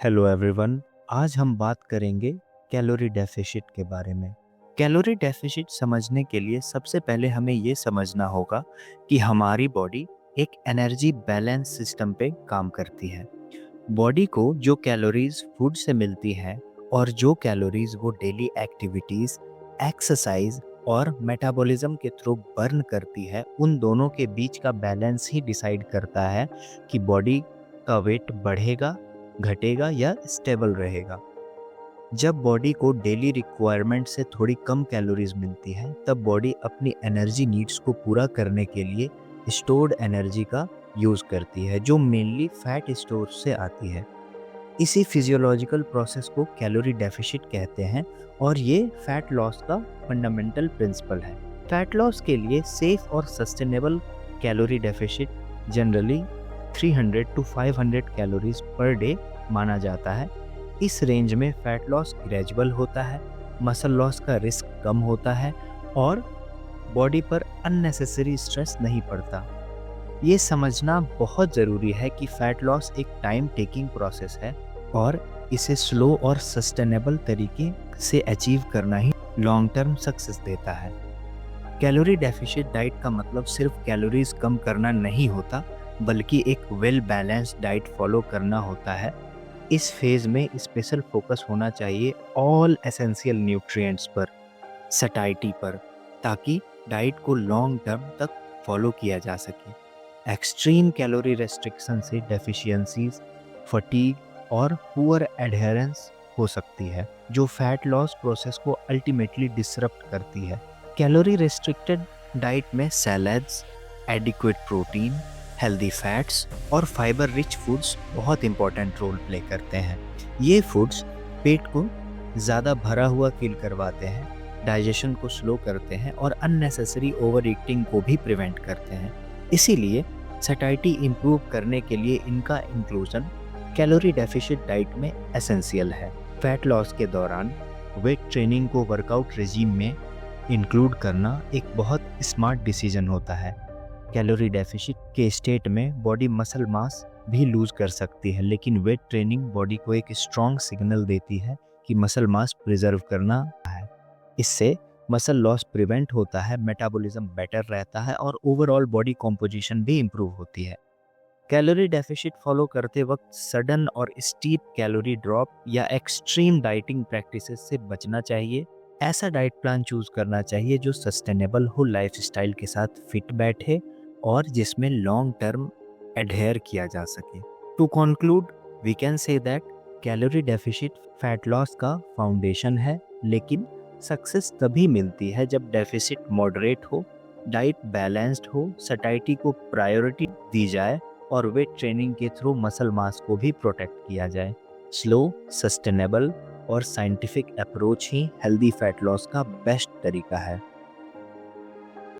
Hello everyone. आज हम बात करेंगे कैलोरी डेफिसिट के बारे में। कैलोरी डेफिसिट समझने के लिए सबसे पहले हमें ये समझना होगा कि हमारी बॉडी एक एनर्जी बैलेंस सिस्टम पे काम करती है। बॉडी को जो कैलोरीज फूड से मिलती है और जो कैलोरीज वो डेली एक्टिविटीज, एक्सरसाइज और मेटाबॉलिज्म के थ्रू बर्न करती है, उन दोनों के बीच का बैलेंस ही डिसाइड करता है कि बॉडी का वेट बढ़ेगा, घटेगा या स्टेबल रहेगा। जब बॉडी को डेली रिक्वायरमेंट से थोड़ी कम कैलोरीज मिलती है, तब बॉडी अपनी एनर्जी नीड्स को पूरा करने के लिए स्टोर्ड एनर्जी का यूज़ करती है, जो मेनली फैट स्टोर से आती है। इसी फिजियोलॉजिकल प्रोसेस को कैलोरी डेफिसिट कहते हैं और ये फैट लॉस का फंडामेंटल प्रिंसिपल है। फैट लॉस के लिए सेफ और sustainable calorie deficit generally 300 to 500 calories per day माना जाता है। इस रेंज में फैट लॉस ग्रेजुअल होता है, मसल लॉस का रिस्क कम होता है और बॉडी पर अननेसेसरी स्ट्रेस नहीं पड़ता। ये समझना बहुत ज़रूरी है कि फैट लॉस एक टाइम टेकिंग प्रोसेस है और इसे स्लो और सस्टेनेबल तरीके से अचीव करना ही लॉन्ग टर्म सक्सेस देता है। कैलोरी डेफिसिट डाइट का मतलब सिर्फ कैलोरीज कम करना नहीं होता, बल्कि एक वेल बैलेंस्ड डाइट फॉलो करना होता है। इस फेज में स्पेशल फोकस होना चाहिए ऑल एसेंशियल न्यूट्रिएंट्स पर, सटाइटी पर, ताकि डाइट को लॉन्ग टर्म तक फॉलो किया जा सके। एक्सट्रीम कैलोरी रेस्ट्रिक्शन से डेफिशिएंसीज, फटीग और पुअर एडहेरेंस हो सकती है, जो फैट लॉस प्रोसेस को अल्टीमेटली डिसरप्ट करती है। कैलोरी रेस्ट्रिक्टेड डाइट में salads, adequate protein, healthy fats और फाइबर रिच फूड्स बहुत इंपॉर्टेंट रोल प्ले करते हैं। ये फूड्स पेट को ज़्यादा भरा हुआ फील करवाते हैं, डाइजेशन को स्लो करते हैं और अननेसेसरी ओवर ईटिंग को भी प्रिवेंट करते हैं। इसीलिए सटाइटी इम्प्रूव करने के लिए इनका इंक्लूजन कैलोरी डेफिसिट डाइट में एसेंशियल है। फैट लॉस के दौरान वेट ट्रेनिंग को वर्कआउट रेजिम में इंक्लूड करना एक बहुत स्मार्ट डिसीजन होता है। कैलोरी डेफिसिट के स्टेट में बॉडी मसल मास भी लूज कर सकती है, लेकिन वेट ट्रेनिंग बॉडी को एक स्ट्रॉन्ग सिग्नल देती है कि मसल मास प्रिजर्व करना है। इससे मसल लॉस प्रिवेंट होता है, मेटाबॉलिज्म बेटर रहता है और ओवरऑल बॉडी कॉम्पोजिशन भी इम्प्रूव होती है। कैलोरी डेफिसिट फॉलो करते वक्त सडन और स्टीप कैलोरी ड्रॉप या एक्सट्रीम डाइटिंग प्रैक्टिसेस से बचना चाहिए। ऐसा डाइट प्लान चूज करना चाहिए जो सस्टेनेबल हो, लाइफस्टाइल के साथ फिट बैठे और जिसमें लॉन्ग टर्म एडहेयर किया जा सके। To conclude, we can say that calorie deficit fat loss का फाउंडेशन है, लेकिन सक्सेस तभी मिलती है जब डेफिसिट मॉडरेट हो, डाइट बैलेंस्ड हो, सटाइटी को प्रायोरिटी दी जाए और वेट ट्रेनिंग के थ्रू मसल मास को भी प्रोटेक्ट किया जाए। स्लो, सस्टेनेबल और साइंटिफिक अप्रोच ही हेल्दी फैट लॉस का बेस्ट तरीका है।